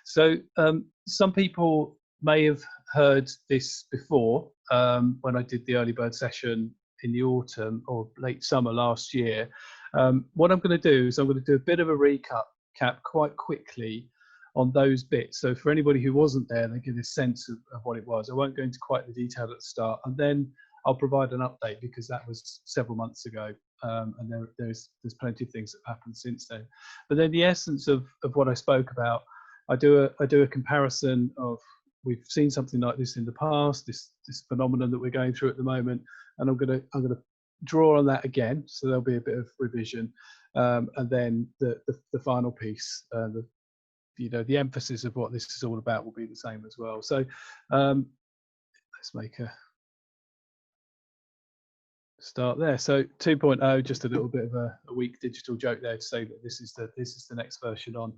So some people may have heard this before when I did the early bird session in the autumn or late summer last year. What I'm going to do is I'm going to do a bit of a recap quite quickly on those bits. So for anybody who wasn't there, they get a sense of what it was. I won't go into quite the detail at the start, and then I'll provide an update because that was several months ago, and there's plenty of things that have happened since then. But then the essence of what I spoke about, I do a comparison of, we've seen something like this in the past, this phenomenon that we're going through at the moment, and I'm gonna draw on that again. So there'll be a bit of revision, and then the final piece, the emphasis of what this is all about will be the same as well. So let's make a start there. So 2.0, just a little bit of a weak digital joke there to say that this is the next version on.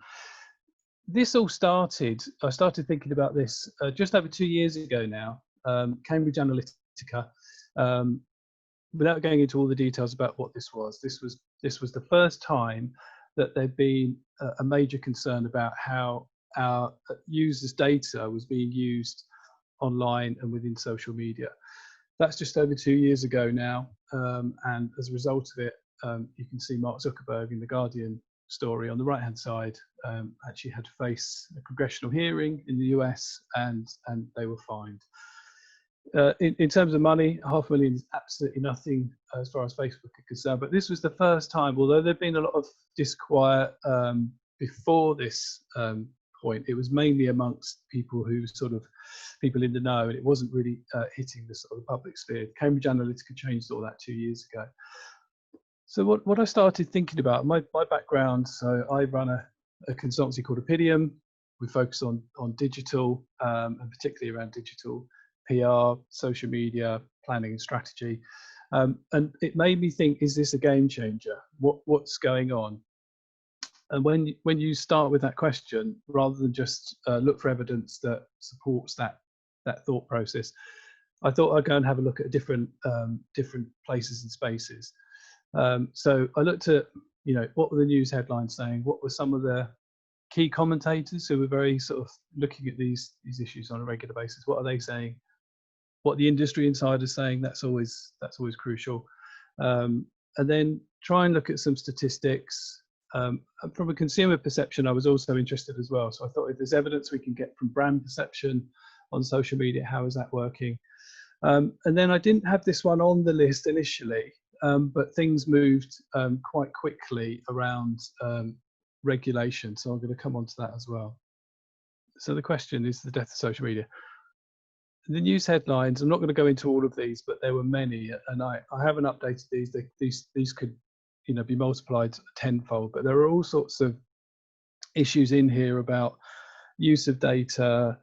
This all started, I started thinking about this just over 2 years ago now. Cambridge Analytica, without going into all the details about what this was the first time that there'd been a major concern about how our users' data was being used online and within social media. That's just over 2 years ago now, and as a result of it, you can see Mark Zuckerberg in the Guardian story on the right-hand side actually had to face a congressional hearing in the US, and they were fined. In terms of money, $500,000 is absolutely nothing as far as Facebook are concerned. But this was the first time, although there'd been a lot of disquiet before this point, it was mainly amongst people people in the know, and it wasn't really hitting the sort of public sphere. Cambridge Analytica changed all that 2 years ago. So what I started thinking about, my background, so I run a consultancy called Oppidium. We focus on digital, and particularly around digital PR, social media, planning and strategy. And it made me think, is this a game changer? What's going on? And when you start with that question, rather than just look for evidence that supports that thought process, I thought I'd go and have a look at different places and spaces. So I looked at, what were the news headlines saying? What were some of the key commentators who were very sort of looking at these issues on a regular basis? What are they saying? What the industry insiders saying? That's always crucial. And then try and look at some statistics. From a consumer perception, I was also interested as well. So I thought, if there's evidence we can get from brand perception on social media, how is that working? And then I didn't have this one on the list initially, but things moved quite quickly around regulation. So I'm going to come on to that as well. So the question is the death of social media. The news headlines, I'm not going to go into all of these, but there were many, and I haven't updated these. These could, be multiplied tenfold. But there are all sorts of issues in here about use of data,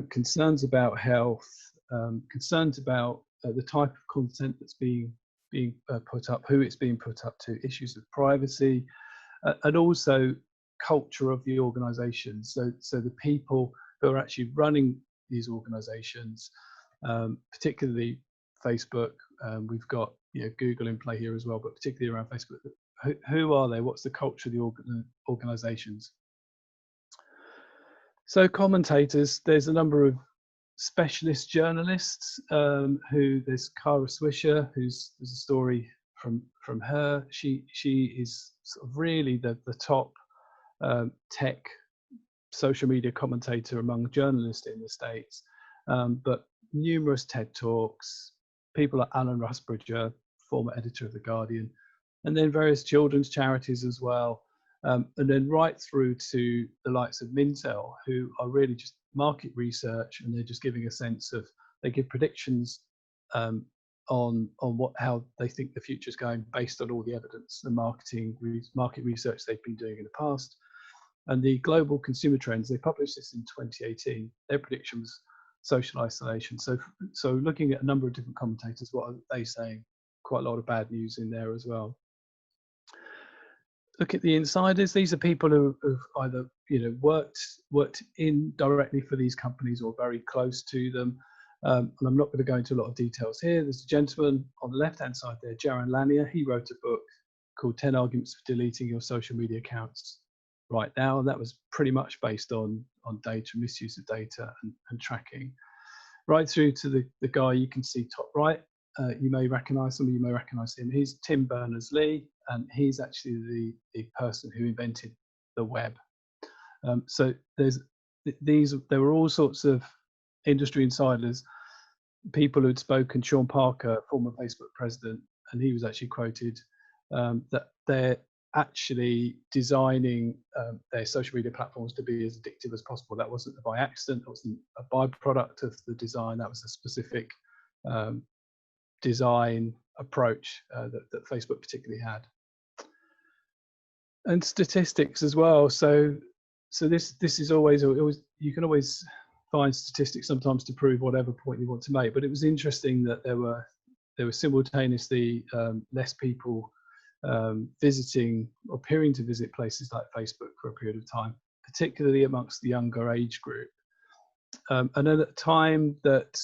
concerns about health, concerns about the type of content that's being put up, who it's being put up to, issues of privacy, and also culture of the organisations. So the people who are actually running these organisations, particularly Facebook. We've got Google in play here as well, but particularly around Facebook. Who are they? What's the culture of the organisations? So commentators, there's a number of specialist journalists who, there's Kara Swisher, there's a story from her. She is sort of really the top tech social media commentator among journalists in the States, but numerous TED Talks, people like Alan Rusbridger, former editor of The Guardian, and then various children's charities as well, and then right through to the likes of Mintel, who are really just market research, and they're just giving a sense of, they give predictions on how they think the future is going based on all the evidence and market research they've been doing in the past. And the global consumer trends, they published this in 2018. Their prediction was social isolation. So looking at a number of different commentators, what are they saying? Quite a lot of bad news in there as well. Look at the insiders. These are people who've either worked in directly for these companies or very close to them. And I'm not going to go into a lot of details here. There's a gentleman on the left-hand side there, Jaron Lanier. He wrote a book called 10 Arguments for Deleting Your Social Media Accounts. right now, and that was pretty much based on data, misuse of data, and tracking, right through to the guy you can see top right. You may recognise, some of you may recognise him. He's Tim Berners-Lee, and he's actually the person who invented the web. So there were all sorts of industry insiders, people who'd spoken. Sean Parker, former Facebook president, and he was actually quoted that they're actually designing their social media platforms to be as addictive as possible. That wasn't by accident. That wasn't a byproduct of the design. That was a specific design approach that Facebook particularly had. And statistics as well. So this is always, you can always find statistics sometimes to prove whatever point you want to make. But it was interesting that there were simultaneously less people visiting or appearing to visit places like Facebook for a period of time, particularly amongst the younger age group. And at the time that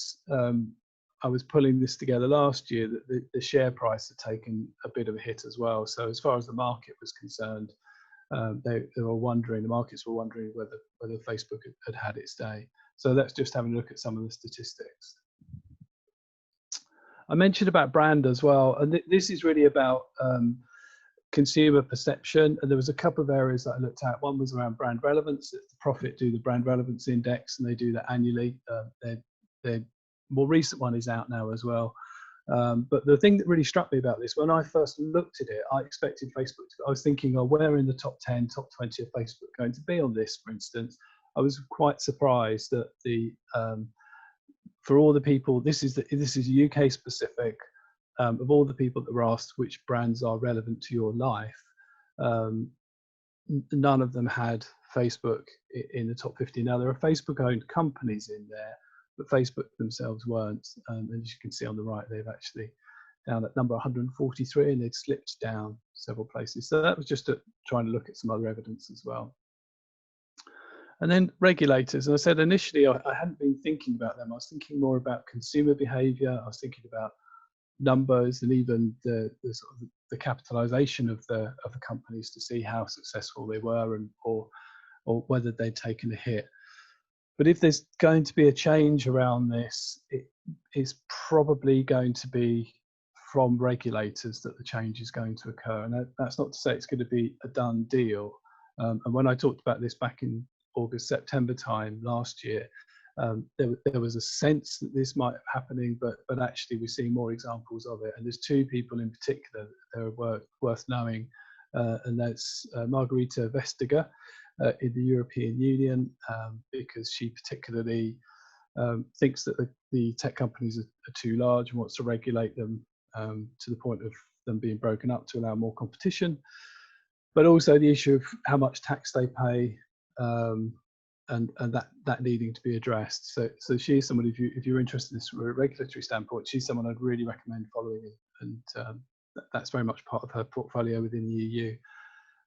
I was pulling this together last year, that the share price had taken a bit of a hit as well. So as far as the market was concerned, they were wondering, the markets were wondering whether Facebook had its day. So let's just have a look at some of the statistics. I mentioned about brand as well, and this is really about consumer perception. And there was a couple of areas that I looked at. One was around brand relevance. The Profit do the brand relevance index, and they do that annually. Their more recent one is out now as well. But the thing that really struck me about this, when I first looked at it, I expected Facebook to, I was thinking, oh, where in the top 10, top 20 of Facebook going to be on this, for instance? I was quite surprised that for all the people, this is UK specific, of all the people that were asked which brands are relevant to your life, none of them had Facebook in the top 50. Now, there are Facebook-owned companies in there, but Facebook themselves weren't. And as you can see on the right, they've actually down at number 143, and they'd slipped down several places. So that was just trying to look at some other evidence as well. And then regulators, and I said initially I hadn't been thinking about them. I was thinking more about consumer behaviour. I was thinking about numbers and even the sort of the capitalisation of the companies to see how successful they were or whether they'd taken a hit. But if there's going to be a change around this, it is probably going to be from regulators that the change is going to occur. And that's not to say it's going to be a done deal. And when I talked about this back in August, September time last year, there was a sense that this might be happening, but actually we're seeing more examples of it. And there's two people in particular that are worth knowing, and that's Margarita Vestager in the European Union, because she particularly thinks that the tech companies are too large and wants to regulate them to the point of them being broken up to allow more competition, but also the issue of how much tax they pay, and that needing to be addressed. So she's someone, if you're interested in this from a regulatory standpoint, she's someone I'd really recommend following, and that's very much part of her portfolio within the EU.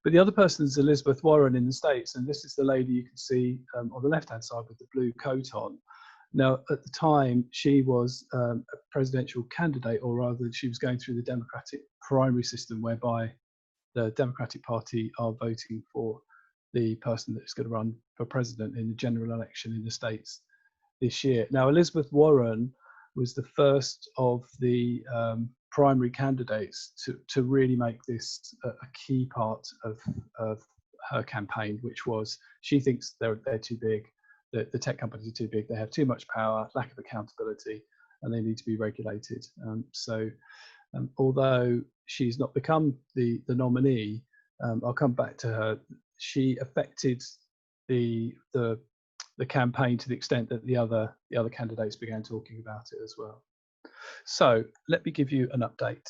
But the other person is Elizabeth Warren in the States, and this is the lady you can see on the left-hand side with the blue coat on. Now, at the time, she was a presidential candidate, or rather, she was going through the Democratic primary system, whereby the Democratic Party are voting for the person that's going to run for president in the general election in the States this year. Now, Elizabeth Warren was the first of the primary candidates to really make this a key part of her campaign, which was she thinks they're too big, the tech companies are too big, they have too much power, lack of accountability, and they need to be regulated. Although she's not become the nominee, I'll come back to her. She affected the campaign to the extent that the other candidates began talking about it as well. So let me give you an update.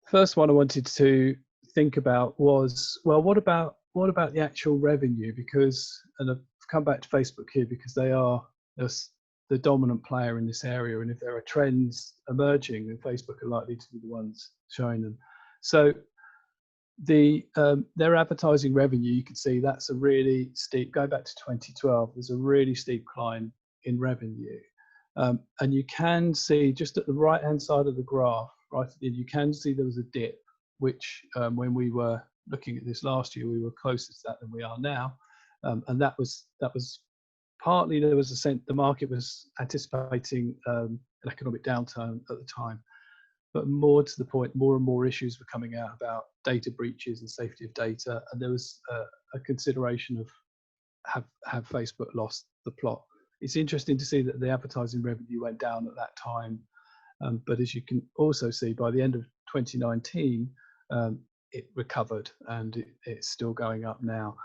First one I wanted to think about was, well, what about the actual revenue? Because, and I've come back to Facebook here because they are the dominant player in this area, and if there are trends emerging, then Facebook are likely to be the ones showing them. So their advertising revenue, you can see that's a really steep, going back to 2012, there's a really steep climb in revenue. And you can see just at the right hand side of the graph, right, you can see there was a dip, which when we were looking at this last year, we were closer to that than we are now, and that was partly there was a sense the market was anticipating an economic downturn at the time, but more to the point, more and more issues were coming out about data breaches and safety of data, and there was a consideration of have Facebook lost the plot. It's interesting to see that the advertising revenue went down at that time, but as you can also see, by the end of 2019, it recovered, and it's still going up now.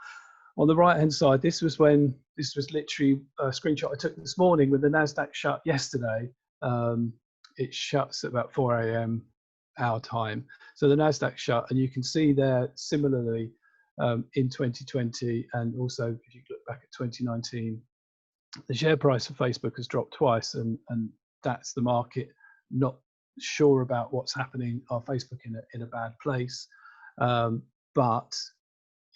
On the right hand side, this was literally a screenshot I took this morning when the Nasdaq shut yesterday. It shuts at about 4 a.m. our time. So the Nasdaq shut, and you can see there similarly in 2020, and also if you look back at 2019, the share price for Facebook has dropped twice, and that's the market not sure about what's happening. Are Facebook in a bad place? But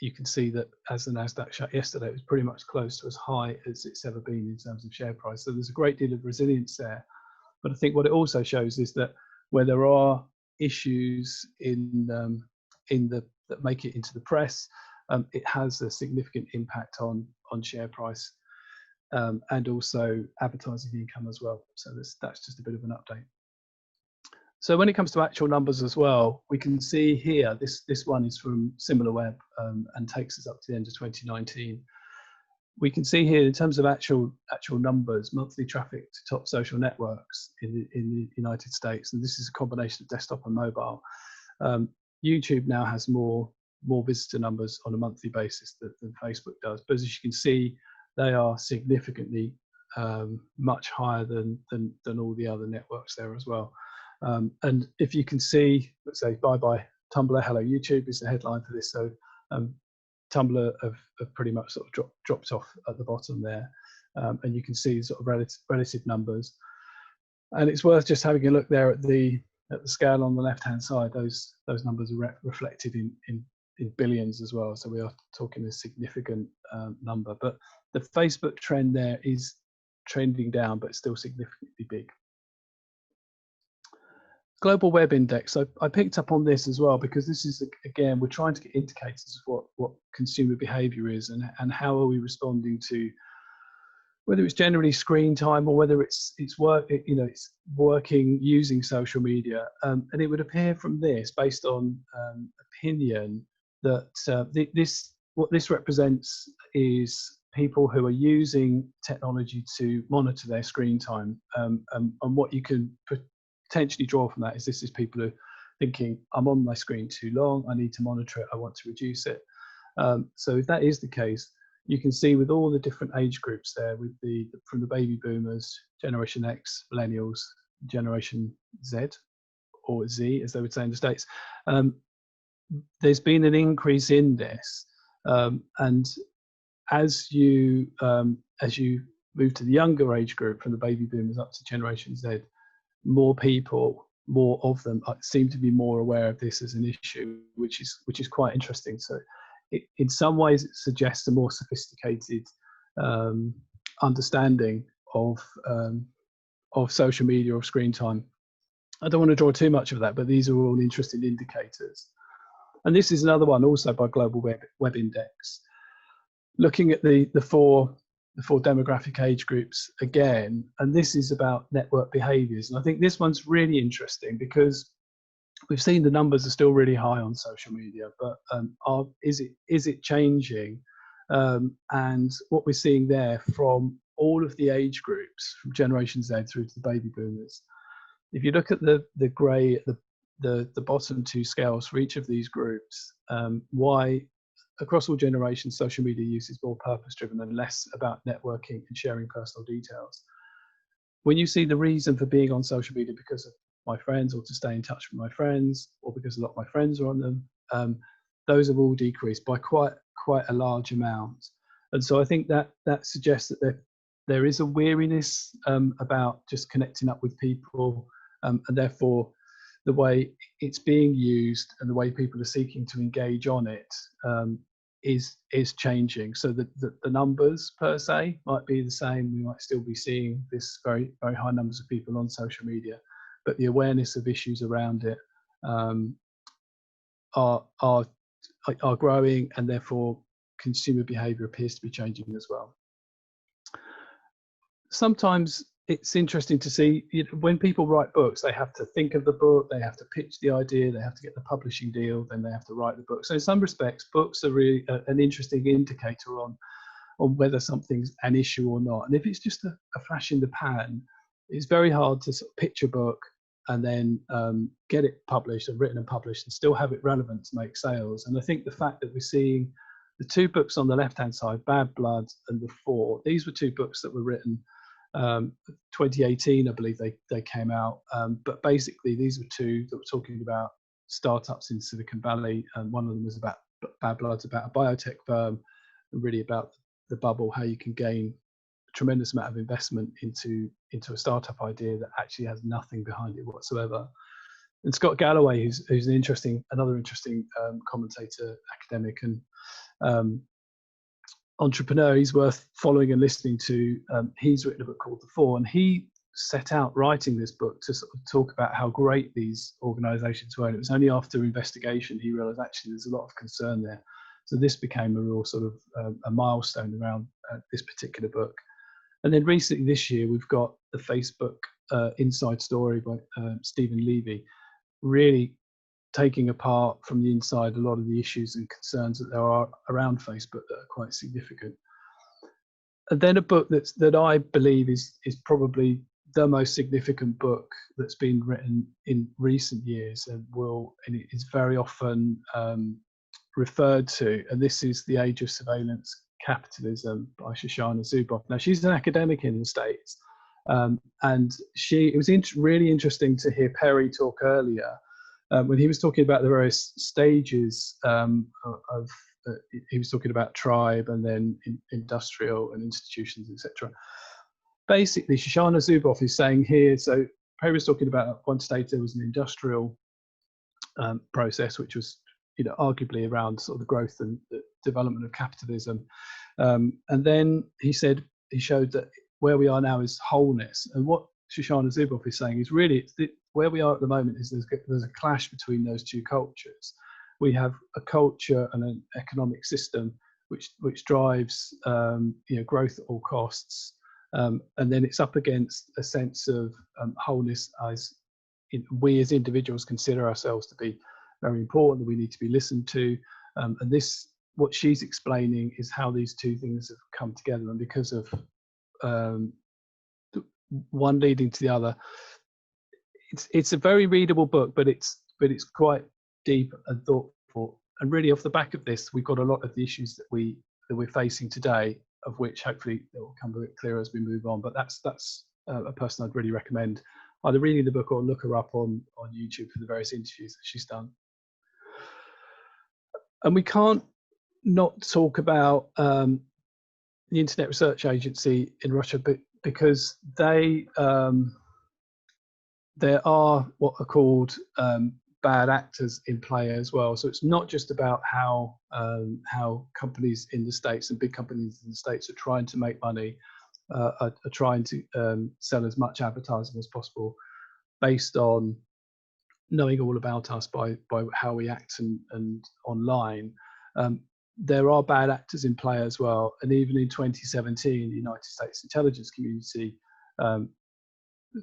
you can see that as the Nasdaq shut yesterday, it was pretty much close to as high as it's ever been in terms of share price. So there's a great deal of resilience there. But I think what it also shows is that where there are issues that make it into the press, it has a significant impact on share price and also advertising income as well. So that's just a bit of an update. So when it comes to actual numbers as well, we can see here, this one is from SimilarWeb and takes us up to the end of 2019. We can see here in terms of actual numbers, monthly traffic to top social networks in the United States, and this is a combination of desktop and mobile. YouTube now has more visitor numbers on a monthly basis than Facebook does, but as you can see, they are significantly much higher than all the other networks there as well. And if you can see, let's say bye Tumblr, hello YouTube is the headline for this. So Tumblr have pretty much sort of dropped off at the bottom there, and you can see sort of relative numbers. And it's worth just having a look there at the scale on the left hand side. Those numbers are reflected in billions as well. So we are talking a significant number. But the Facebook trend there is trending down, but still significantly big. Global Web Index. So I picked up on this as well because this is, again, we're trying to get indicators of what consumer behavior is and how are we responding to whether it's generally screen time or whether it's working using social media. And it would appear from this, based on opinion, that what this represents is people who are using technology to monitor their screen time. And what you can potentially draw from that is this is people who are thinking, I'm on my screen too long, I need to monitor it, I want to reduce it. So if that is the case, you can see with all the different age groups there, with from the baby boomers, Generation X, millennials, Generation Z, or Z as they would say in the States, there's been an increase in this, and as you move to the younger age group, from the baby boomers up to Generation Z, more of them seem to be more aware of this as an issue, which is quite interesting. So in some ways it suggests a more sophisticated understanding of social media or screen time. I don't want to draw too much of that, but these are all interesting indicators. And this is another one also by Global Web Index, looking at the four demographic age groups again, and this is about network behaviors. And I think this one's really interesting because we've seen the numbers are still really high on social media, but is it changing? And what we're seeing there from all of the age groups, from Generation Z through to the baby boomers, if you look at the grey at the bottom two scales for each of these groups, why across all generations social media use is more purpose driven and less about networking and sharing personal details. When you see the reason for being on social media because of my friends, or to stay in touch with my friends, or because a lot of my friends are on them, those have all decreased by quite a large amount. And so I think that suggests that there is a weariness about just connecting up with people, and therefore the way it's being used and the way people are seeking to engage on it is changing. So the numbers per se might be the same. We might still be seeing this very, very high numbers of people on social media, but the awareness of issues around it are are growing, and therefore consumer behavior appears to be changing as well. Sometimes it's interesting to see, when people write books, they have to think of the book, they have to pitch the idea, they have to get the publishing deal, then they have to write the book. So in some respects, books are really an interesting indicator on whether something's an issue or not. And if it's just a flash in the pan, it's very hard to sort of pitch a book and then get it published and written and published and still have it relevant to make sales. And I think the fact that we're seeing the two books on the left-hand side, Bad Blood and The Four, these were two books that were written 2018, I believe they came out. But basically, these were two that were talking about startups in Silicon Valley. And one of them was about, Bad Blood's about a biotech firm, and really about the bubble, how you can gain a tremendous amount of investment into a startup idea that actually has nothing behind it whatsoever. And Scott Galloway, who's another interesting commentator, academic, and entrepreneur, he's worth following and listening to. He's written a book called The Four, and he set out writing this book to sort of talk about how great these organizations were. And it was only after investigation he realized actually there's a lot of concern there. So this became a real sort of a milestone around this particular book. And then recently this year, we've got the Facebook Inside Story by Stephen Levy, really taking apart from the inside a lot of the issues and concerns that there are around Facebook that are quite significant. And then a book that I believe is probably the most significant book that's been written in recent years, and it is very often referred to, and this is The Age of Surveillance Capitalism by Shoshana Zuboff. Now, she's an academic in the States, and it was really interesting to hear Perry talk earlier when he was talking about the various stages he was talking about tribe and then industrial and institutions, etc. Basically, Shoshana Zuboff is saying here, so Perry was talking about one stage there was an industrial process, which was arguably around sort of the growth and the development of capitalism. And then he showed that where we are now is wholeness. And what Shoshana Zuboff is saying is really where we are at the moment is there's a clash between those two cultures. We have a culture and an economic system which drives growth at all costs, and then it's up against a sense of wholeness, as we as individuals consider ourselves to be very important, that we need to be listened to, and what she's explaining is how these two things have come together, and because of one leading to the other, it's a very readable book, but it's quite deep and thoughtful. And really, off the back of this, we've got a lot of the issues that we're facing today, of which hopefully it will come a bit clearer as we move on. But that's a person I'd really recommend either reading the book or look her up on YouTube for the various interviews that she's done. And we can't not talk about the Internet Research Agency in Russia, because there are what are called bad actors in play as well. So it's not just about how companies in the States and big companies in the States are trying to make money, are trying to sell as much advertising as possible based on knowing all about us by how we act and online. There are bad actors in play as well. And even in 2017, the United States intelligence community,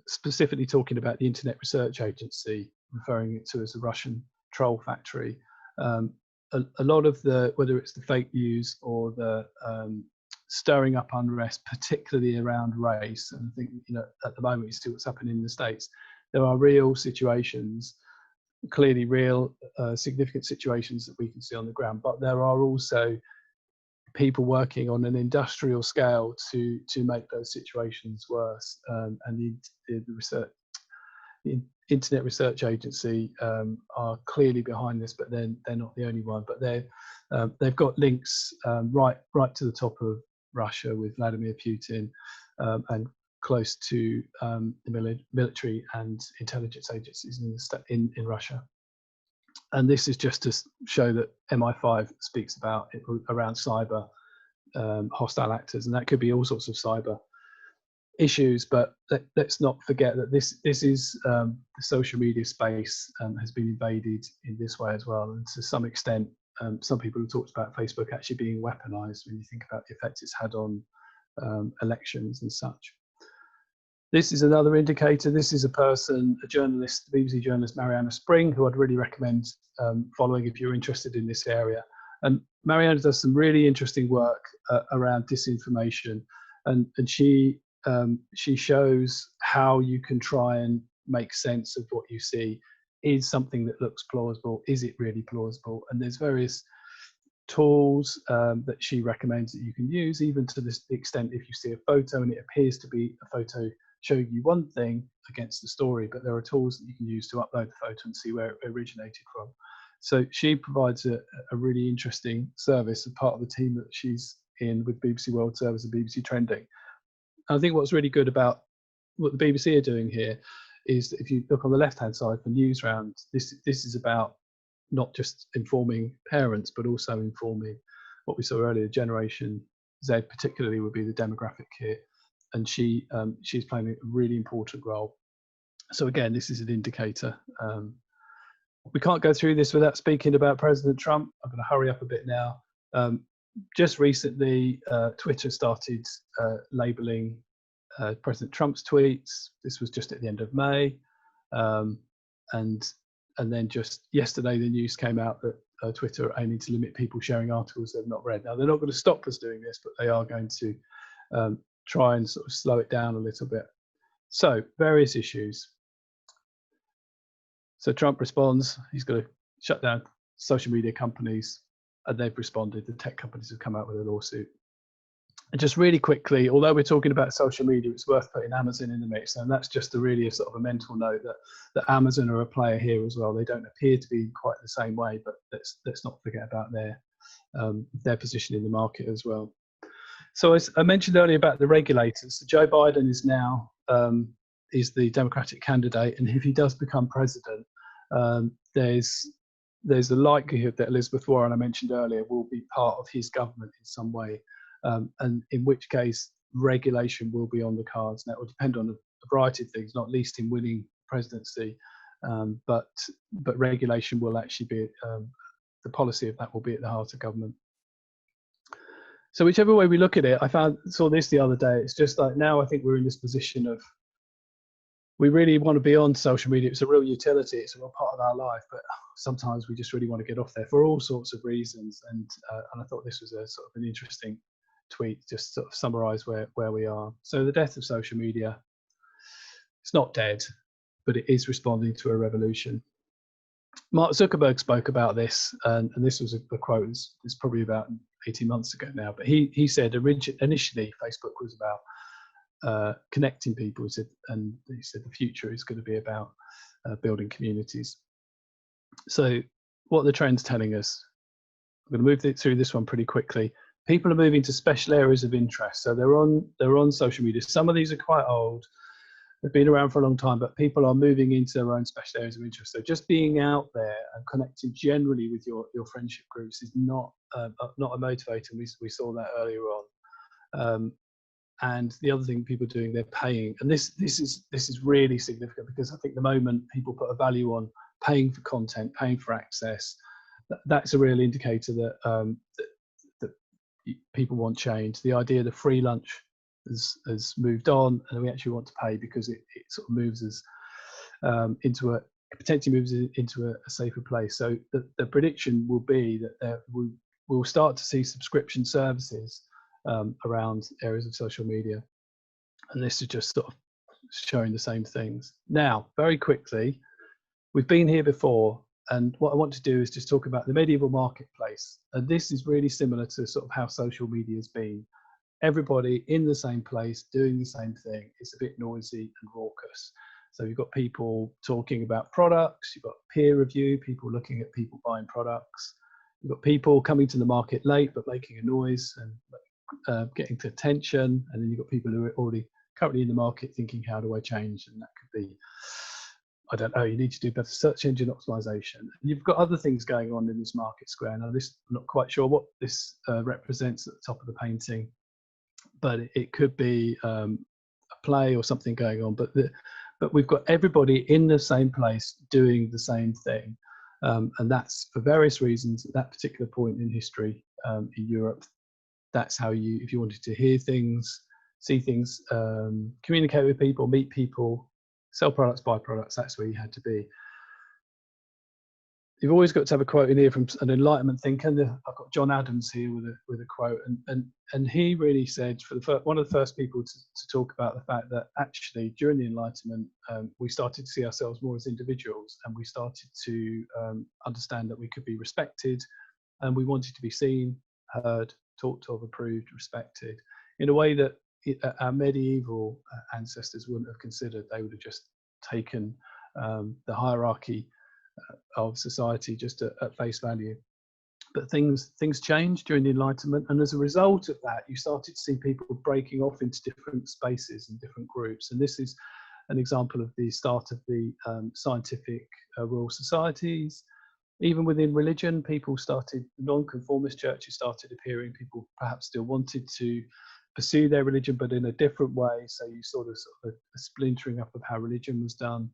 specifically talking about the Internet Research Agency, referring it to as a Russian troll factory, a lot of whether it's the fake news or the stirring up unrest, particularly around race, and I think at the moment you see what's happening in the States, there are real situations, clearly real significant situations that we can see on the ground, but there are also people working on an industrial scale to make those situations worse. And the Internet Research Agency are clearly behind this, but they're not the only one. But they've got links right to the top of Russia with Vladimir Putin, and close to the military and intelligence agencies in Russia. And this is just to show that MI5 speaks about it around cyber hostile actors, and that could be all sorts of cyber issues. But let's not forget that this is the social media space has been invaded in this way as well, and to some extent some people have talked about Facebook actually being weaponized when you think about the effect it's had on elections and such. This is another indicator. This is a person, a journalist, the BBC journalist Mariana Spring, who I'd really recommend following if you're interested in this area. And Mariana does some really interesting work around disinformation, and she shows how you can try and make sense of what you see. Is something that looks plausible? Is it really plausible? And there's various tools that she recommends that you can use, even to this extent if you see a photo and it appears to be a photo showing you one thing against the story, but there are tools that you can use to upload the photo and see where it originated from. So she provides a really interesting service as part of the team that she's in with BBC World Service and BBC Trending. I think what's really good about what the BBC are doing here is that if you look on the left-hand side for news rounds, this is about not just informing parents, but also informing what we saw earlier, Generation Z particularly would be the demographic here. And she's playing a really important role. So again, this is an indicator. We can't go through this without speaking about President Trump. I'm going to hurry up a bit now. Just recently, Twitter started labeling President Trump's tweets. This was just at the end of May. And then just yesterday, the news came out that Twitter are aiming to limit people sharing articles they've not read. Now, they're not going to stop us doing this, but they are going to try and sort of slow it down a little bit. So various issues. So Trump responds, he's going to shut down social media companies, and they've responded. The tech companies have come out with a lawsuit. And just really quickly, although we're talking about social media, it's worth putting Amazon in the mix. And that's just really a sort of a mental note that Amazon are a player here as well. They don't appear to be quite the same way, but let's not forget about their position in the market as well. So as I mentioned earlier about the regulators, so Joe Biden is now is the Democratic candidate, and if he does become president, there's a likelihood that Elizabeth Warren, I mentioned earlier, will be part of his government in some way, and in which case regulation will be on the cards. Now it will depend on a variety of things, not least in winning presidency, but regulation will actually be the policy of that will be at the heart of government. So whichever way we look at it, I saw this the other day. It's just like now I think we're in this position of we really want to be on social media. It's a real utility. It's a real part of our life. But sometimes we just really want to get off there for all sorts of reasons. And I thought this was a sort of an interesting tweet, just sort of summarise where we are. So the death of social media, it's not dead, but it is responding to a revolution. Mark Zuckerberg spoke about this, and this was a quote. It's probably about 18 months ago now, but he said initially Facebook was about connecting people. He said the future is going to be about building communities. So what are the trends telling us? I'm going to move through this one pretty quickly. People are moving to special areas of interest. So they're on social media. Some of these are quite old. They've been around for a long time, but people are moving into their own special areas of interest. So just being out there and connecting generally with your friendship groups is not a motivator. We saw that earlier on. And the other thing people are doing, they're paying. And this is really significant, because I think the moment people put a value on paying for content, paying for access, that's a real indicator that people want change. The idea of the free lunch has moved on, and we actually want to pay because it sort of moves us potentially moves it into a safer place. So the prediction will be that we'll start to see subscription services around areas of social media, and this is just sort of showing the same things. Now, very quickly, we've been here before, and what I want to do is just talk about the medieval marketplace, and this is really similar to sort of how social media has been. Everybody in the same place doing the same thing. It's a bit noisy and raucous. So you've got people talking about products, you've got peer review, people looking at people buying products, you've got people coming to the market late but making a noise and getting to attention, and then you've got people who are already currently in the market thinking, how do I change? And that could be, I don't know, you need to do better search engine optimization. And you've got other things going on in this market square. Now, I'm not quite sure what this represents at the top of the painting, but it could be a play or something going on. But we've got everybody in the same place doing the same thing. And that's for various reasons at that particular point in history in Europe. That's how you, if you wanted to hear things, see things, communicate with people, meet people, sell products, buy products, that's where you had to be. You've always got to have a quote in here from an Enlightenment thinker. I've got John Adams here with a quote, and he really said, one of the first people to talk about the fact that actually during the Enlightenment we started to see ourselves more as individuals, and we started to understand that we could be respected, and we wanted to be seen, heard, talked of, approved, respected in a way that our medieval ancestors wouldn't have considered. They would have just taken the hierarchy of society just at face value. But things changed during the Enlightenment, and as a result of that, you started to see people breaking off into different spaces and different groups. And this is an example of the start of the scientific royal societies. Even within religion, people started, non-conformist churches started appearing. People perhaps still wanted to pursue their religion, but in a different way. So you sort of a splintering up of how religion was done.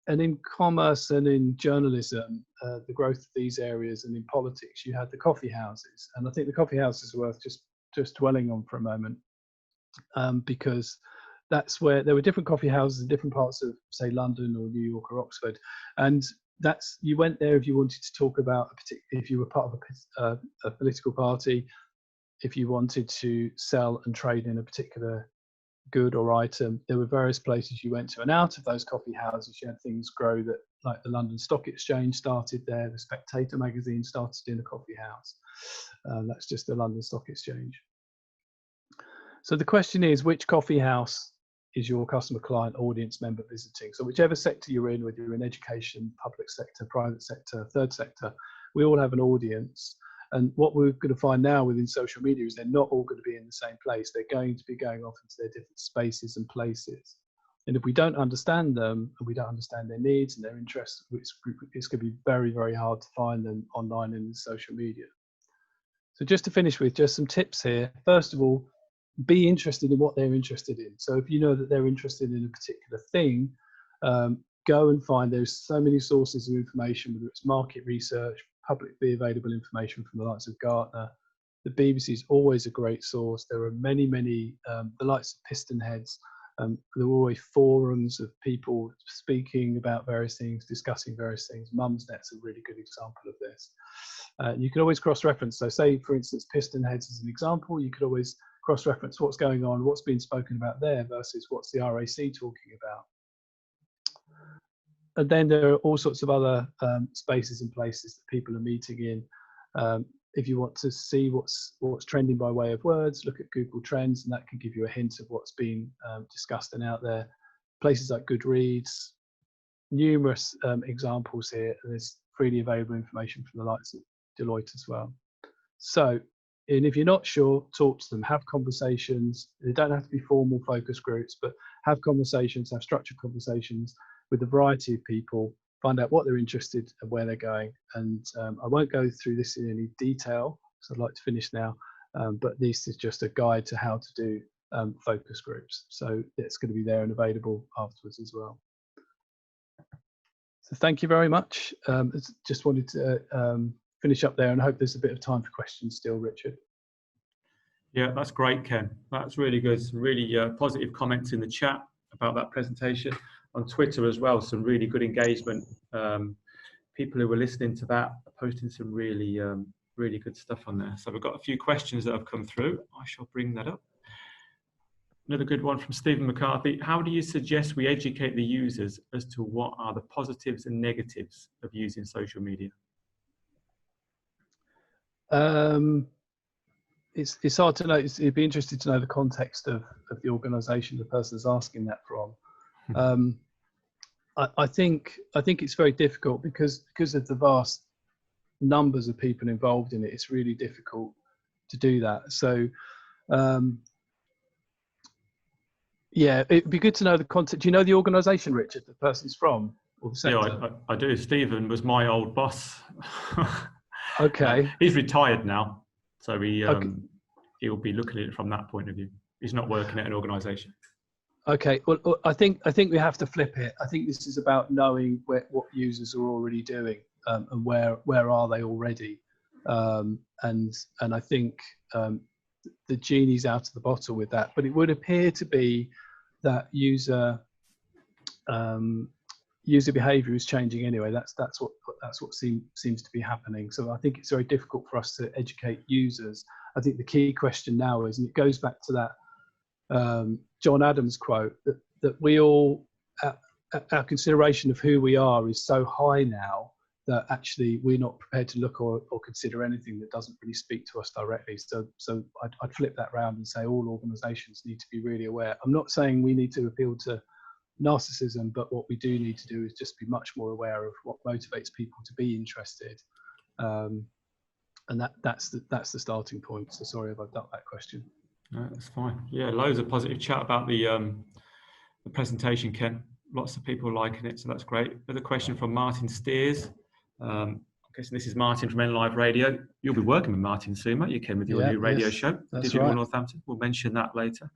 And in commerce and in journalism, the growth of these areas, and in politics, you had the coffee houses. And I think the coffee houses are worth just dwelling on for a moment, because that's where there were different coffee houses in different parts of, say, London or New York or Oxford. And you went there if you wanted to talk about if you were part of a political party, if you wanted to sell and trade in a particular good or item. There were various places you went to, and out of those coffee houses you had things grow that, like the London Stock Exchange started there, the Spectator magazine started in a coffee house. That's just the London Stock Exchange. So the question is, which coffee house is your customer, client, audience member visiting? So whichever sector you're in, whether you're in education, public sector, private sector, third sector, we all have an audience. And what we're going to find now within social media is they're not all going to be in the same place. They're going to be going off into their different spaces and places. And if we don't understand them, and we don't understand their needs and their interests, it's going to be very, very hard to find them online and in social media. So just to finish with just some tips here. First of all, be interested in what they're interested in. So if you know that they're interested in a particular thing, go and find, there's so many sources of information, whether it's market research, publicly available information from the likes of Gartner. The BBC is always a great source. There are many, the likes of Piston Heads. There are always forums of people speaking about various things, discussing various things. Mumsnet's a really good example of this. You can always cross-reference. So say, for instance, Piston Heads as an example, you could always cross-reference what's going on, what's being spoken about there versus what's the RAC talking about. And then there are all sorts of other spaces and places that people are meeting in. If you want to see what's trending by way of words, look at Google Trends, and that can give you a hint of what's been discussed and out there. Places like Goodreads, numerous examples here. There's freely available information from the likes of Deloitte as well. So, and if you're not sure, talk to them, have conversations. They don't have to be formal focus groups, but have conversations, have structured conversations with a variety of people, find out what they're interested and where they're going. And I won't go through this in any detail because I'd like to finish now, but this is just a guide to how to do focus groups. So it's going to be there and available afterwards as well. So thank you very much. Just wanted to finish up there, and hope there's a bit of time for questions still, Richard. Yeah, that's great, Ken. That's really good. Some really positive comments in the chat about that presentation. On Twitter as well, some really good engagement. People who were listening to that are posting some really, really good stuff on there. So we've got a few questions that have come through. I shall bring that up. Another good one from Stephen McCarthy. How do you suggest we educate the users as to what are the positives and negatives of using social media? It's hard to know. It'd be interesting to know the context of the organisation the person's asking that from. I think it's very difficult because of the vast numbers of people involved in it. It's really difficult to do that. So yeah, it'd be good to know the context. Do you know the organisation, Richard, the person's from, or the sector? Yeah, I do. Stephen was my old boss. Okay. He's retired now, so Okay. He'll be looking at it from that point of view. He's not working at an organisation. Okay. Well, I think we have to flip it. I think this is about knowing what users are already doing. and where are they already? And I think the genie's out of the bottle with that. But it would appear to be that user behavior is changing anyway. That's what seems to be happening. So I think it's very difficult for us to educate users. I think the key question now is, and it goes back to that John Adams quote, that we all, our consideration of who we are is so high now that actually we're not prepared to look or consider anything that doesn't really speak to us directly. So I'd flip that around and say all organisations need to be really aware. I'm not saying we need to appeal to narcissism, but what we do need to do is just be much more aware of what motivates people to be interested, and that's the starting point. So sorry if I've ducked that question. No, that's fine. Yeah, loads of positive chat about the presentation, Ken. Lots of people liking it, so that's great. Another question from Martin Steers. I'm guessing this is Martin from NLive Radio. You'll be working with Martin soon, won't you, Ken, with your new radio show, Digital Northampton. We'll mention that later.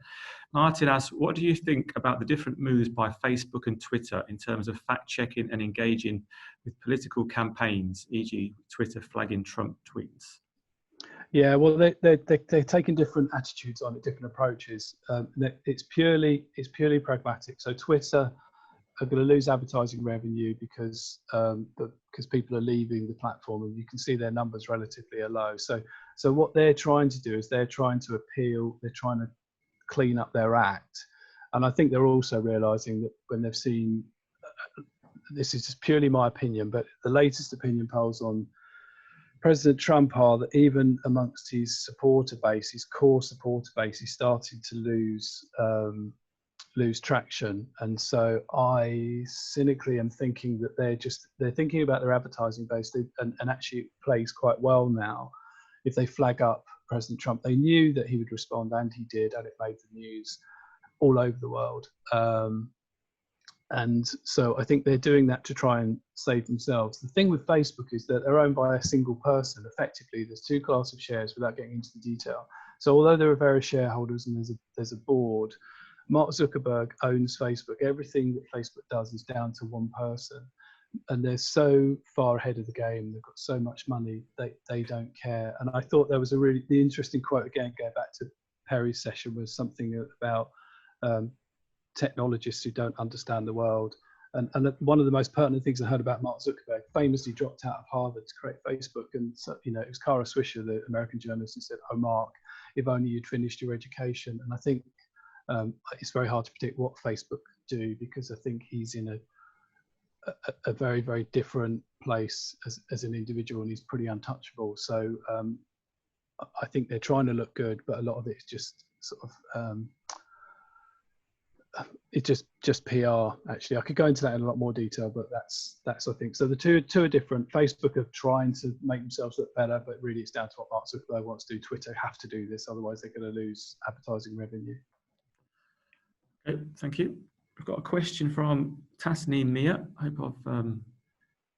Martin asks, what do you think about the different moves by Facebook and Twitter in terms of fact-checking and engaging with political campaigns, e.g. Twitter flagging Trump tweets? Yeah, well, they're taking different attitudes on it, different approaches. It's purely pragmatic. So Twitter are going to lose advertising revenue because people are leaving the platform, and you can see their numbers relatively are low. So what they're trying to do is they're trying to clean up their act, and I think they're also realising that when they've seen, this is just purely my opinion, but the latest opinion polls on President Trump are that even amongst his supporter base, his core supporter base, he's starting to lose traction. And so I cynically am thinking that they're thinking about their advertising base, and actually it plays quite well now. If they flag up President Trump, they knew that he would respond, and he did, and it made the news all over the world. And so I think they're doing that to try and save themselves. The thing with Facebook is that they're owned by a single person. Effectively, there's two classes of shares without getting into the detail. So although there are various shareholders and there's a board, Mark Zuckerberg owns Facebook. Everything that Facebook does is down to one person. And they're so far ahead of the game. They've got so much money, they don't care. And I thought there was the interesting quote, again, going back to Perry's session, was something about technologists who don't understand the world. And one of the most pertinent things I heard about Mark Zuckerberg, famously dropped out of Harvard to create Facebook. And so, it was Kara Swisher, the American journalist, who said, "Oh, Mark, if only you'd finished your education." And I think it's very hard to predict what Facebook do, because I think he's in a very, very different place as an individual, and he's pretty untouchable. So I think they're trying to look good, but a lot of it's just sort of it's just PR. Actually, I could go into that in a lot more detail, but that's I think. So the two are different. Facebook are trying to make themselves look better, but really it's down to what Mark Zuckerberg wants to do. Twitter have to do this, otherwise they're going to lose advertising revenue. Okay, thank you. We've got a question from Tasneem Mia. I hope I've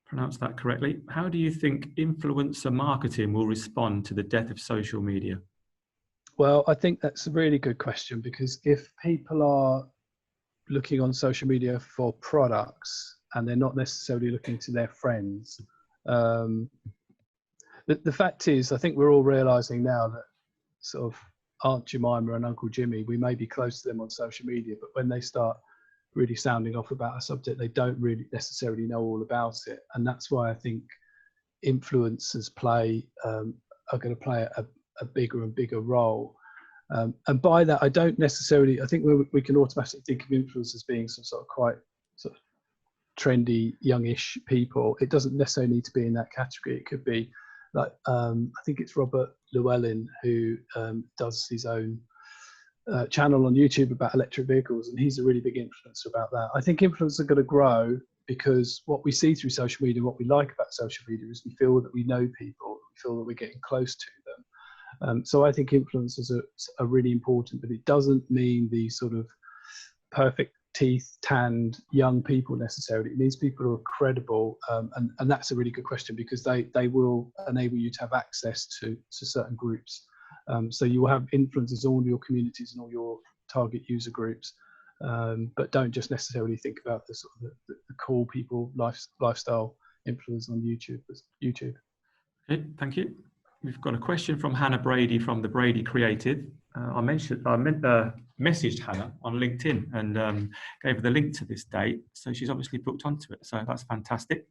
pronounced that correctly. How do you think influencer marketing will respond to the death of social media? Well, I think that's a really good question, because if people are looking on social media for products and they're not necessarily looking to their friends, the fact is, I think we're all realizing now that sort of Aunt Jemima and Uncle Jimmy, we may be close to them on social media, but when they start really sounding off about a subject, they don't really necessarily know all about it. And that's why I think influencers are going to play a bigger and bigger role. And by that, I don't necessarily, I think we can automatically think of influencers as being some sort of quite sort of trendy, youngish people. It doesn't necessarily need to be in that category. It could be like, I think it's Robert Llewellyn who does his own channel on YouTube about electric vehicles, and he's a really big influencer about that. I think influencers are going to grow because what we see through social media, what we like about social media, is we feel that we know people, we feel that we're getting close to them. So I think influencers are really important, but it doesn't mean the sort of perfect teeth, tanned young people necessarily. It means people who are credible, and that's a really good question, because they will enable you to have access to certain groups. So you will have influencers in all your communities and all your target user groups, but don't just necessarily think about the sort of the cool people lifestyle influencers on YouTube. Okay, thank you. We've got a question from Hannah Brady from the Brady Creative. I messaged Hannah on LinkedIn and gave her the link to this date, so she's obviously booked onto it. So that's fantastic.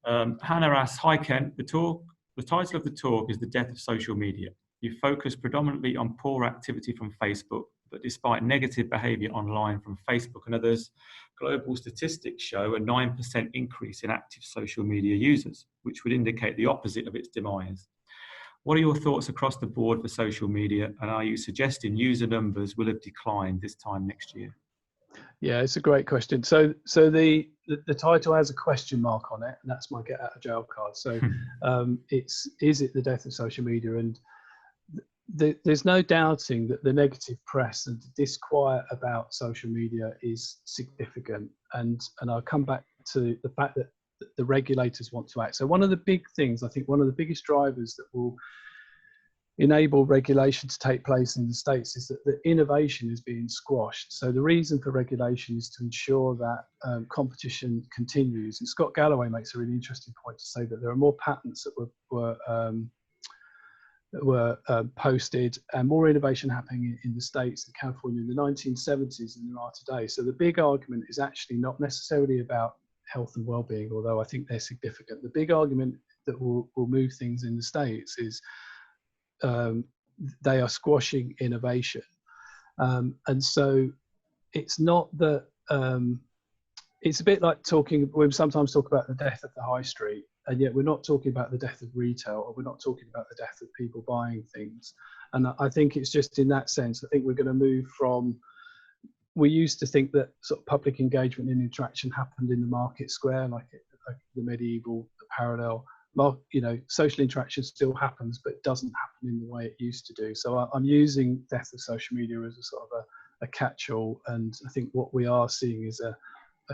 Hannah asks, "Hi Ken, the title of the talk is The Death of Social Media. You focus predominantly on poor activity from Facebook, but despite negative behaviour online from Facebook and others, global statistics show a 9% increase in active social media users, which would indicate the opposite of its demise. What are your thoughts across the board for social media, and are you suggesting user numbers will have declined this time next year?" Yeah, it's a great question. So the title has a question mark on it, and that's my get out of jail card. So is it the death of social media? And there's no doubting that the negative press and disquiet about social media is significant. And I'll come back to the fact that the regulators want to act. So one of the big things, I think one of the biggest drivers that will enable regulation to take place in the States is that the innovation is being squashed. So the reason for regulation is to ensure that competition continues. And Scott Galloway makes a really interesting point to say that there are more patents that were posted and more innovation happening in the States and California in the 1970s than there are today. So the big argument is actually not necessarily about health and well-being, although I think they're significant. The big argument that will move things in the States is they are squashing innovation. And so it's not that, it's a bit like we sometimes talk about the death of the high street, and yet we're not talking about the death of retail, or we're not talking about the death of people buying things. And I think it's just in that sense, I think we're going to move from, we used to think that sort of public engagement and interaction happened in the market square, like the medieval, the parallel. Social interaction still happens, but it doesn't happen in the way it used to do. So I'm using death of social media as a sort of a catch-all, and I think what we are seeing is a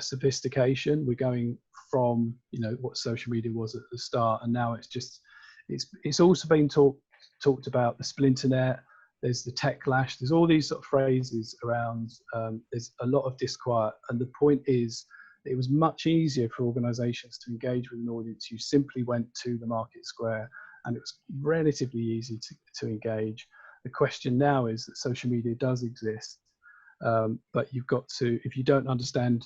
sophistication. We're going from what social media was at the start, and now it's also been talked about the splinternet. There's the techlash. There's all these sort of phrases around. There's a lot of disquiet, and the point is, it was much easier for organisations to engage with an audience who simply went to the market square, and it was relatively easy to engage. The question now is that social media does exist, but you've got to, if you don't understand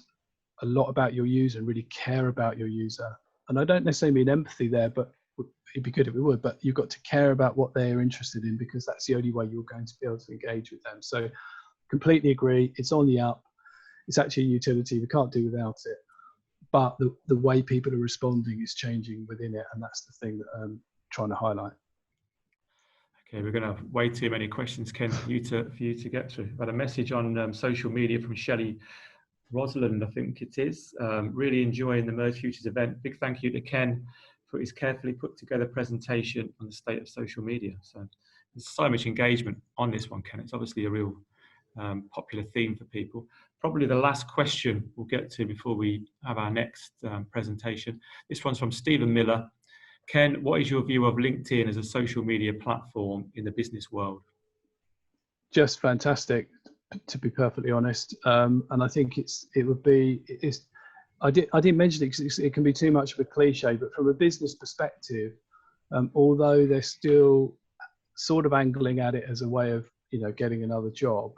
a lot about your user and really care about your user, and I don't necessarily mean empathy there, but it'd be good if we would, but you've got to care about what they're interested in, because that's the only way you're going to be able to engage with them. So completely agree, it's on the up. It's actually a utility, we can't do without it, but the way people are responding is changing within it, and that's the thing that I'm trying to highlight. Okay, we're going to have way too many questions, Ken, for you to get through. I've had a message on social media from Shelley Rosalind, I think it is. Really enjoying the Merge Futures event. Big thank you to Ken for his carefully put together presentation on the state of social media. So there's so much engagement on this one, Ken. It's obviously a real popular theme for people. Probably the last question we'll get to before we have our next presentation. This one's from Stephen Miller. Ken, what is your view of LinkedIn as a social media platform in the business world? Just fantastic, to be perfectly honest. And I think I didn't mention it because it can be too much of a cliche, but from a business perspective, although they're still sort of angling at it as a way of getting another job,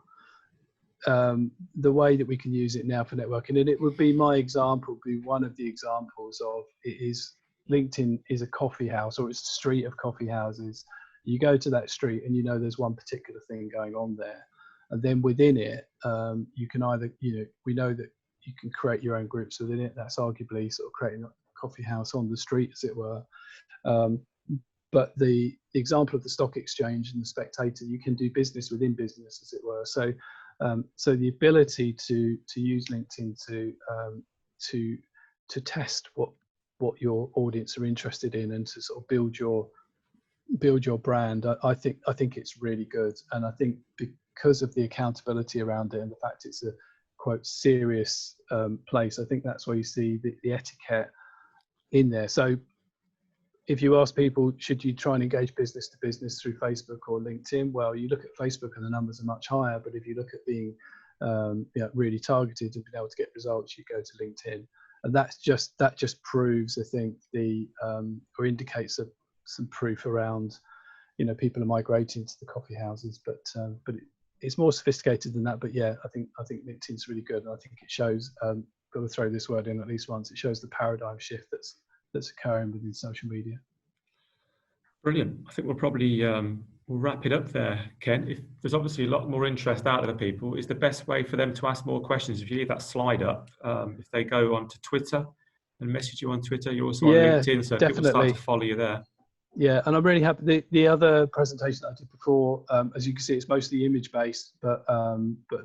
the way that we can use it now for networking, and it would be one of the examples of it is LinkedIn is a coffee house, or it's a street of coffee houses. You go to that street and there's one particular thing going on there, and then within it you can either we know that you can create your own groups within it. That's arguably sort of creating a coffee house on the street, as it were. But the example of the stock exchange and the Spectator, you can do business within business, as it were. So so the ability to use LinkedIn to test what your audience are interested in, and to sort of build your brand, I think it's really good. And I think because of the accountability around it and the fact it's a quote serious place, I think that's where you see the etiquette in there. So if you ask people, should you try and engage business to business through Facebook or LinkedIn? Well, you look at Facebook and the numbers are much higher, but if you look at being really targeted and being able to get results, you go to LinkedIn. and that just proves, I think, or indicates some proof around, people are migrating to the coffee houses, but it's more sophisticated than that. But yeah, I think LinkedIn's really good, and I think it shows. Got to throw this word in at least once. It shows the paradigm shift that's occurring within social media. Brilliant. I think we'll probably we'll wrap it up there, Ken. If there's obviously a lot more interest out of the people, is the best way for them to ask more questions if you leave that slide up. If they go onto Twitter and message you on Twitter, you're also on LinkedIn, so people start to follow you there. Yeah, and I'm really happy. The other presentation that I did before, as you can see, it's mostly image based, but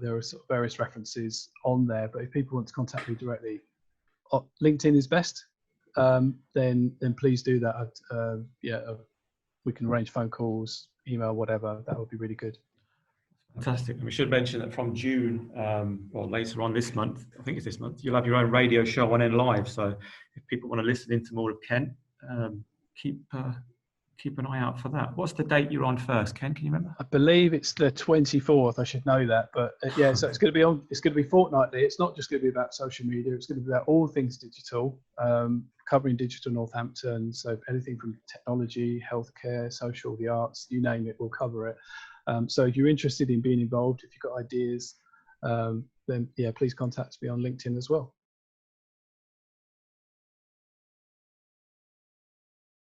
there are sort of various references on there. But if people want to contact me directly, LinkedIn is best. Then please do that. We can arrange phone calls, email, whatever. That would be really good. Fantastic. And we should mention that from June, or later on this month, I think it's this month, you'll have your own radio show on N Live. So if people want to listen into more of Ken, keep an eye out for that. What's the date you're on first, Ken? Can you remember? I believe it's the 24th. I should know that, but yeah. So it's going to be fortnightly. It's not just going to be about social media. It's going to be about all things digital, covering Digital Northampton. So anything from technology, healthcare, social, the arts, you name it, we'll cover it. So if you're interested in being involved, if you've got ideas, then yeah, please contact me on LinkedIn as well.